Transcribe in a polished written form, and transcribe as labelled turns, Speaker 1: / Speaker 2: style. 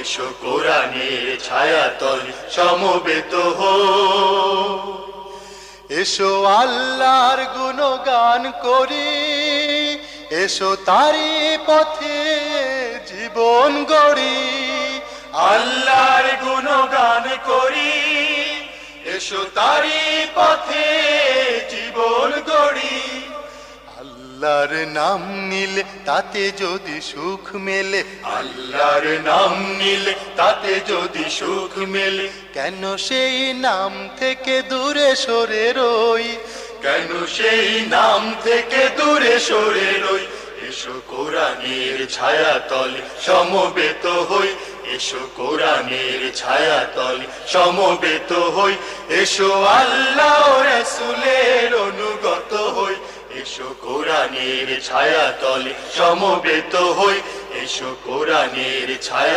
Speaker 1: এসো কোরআনের ছায়াতলে সমবেত হই।
Speaker 2: এসো আল্লাহর গুণগান করি, এসো তারি পথে জীবন গড়ি।
Speaker 1: আল্লাহর গুণগান করি, এসো তারি পথে জীবন গড়ি।
Speaker 2: আল্লাহর নাম নিলে তাতে যদি সুখ মেলে,
Speaker 1: আল্লাহর নাম নিলে তাতে যদি সুখ মেলে,
Speaker 2: কেন সেই নাম থেকে দূরে সরে রই?
Speaker 1: কেন সেই নাম থেকে দূরে সরে রই? এসো কোরআনের ছায়াতলে সমবেত হই, এসো কোরআনের ছায়াতলে সমবেত হই। এসো আল্লাহ রাসূলের অনুগত হই, এসো কোরআনের ছায়াতলে সমবেত হই, এসো কোরআনের ছায়া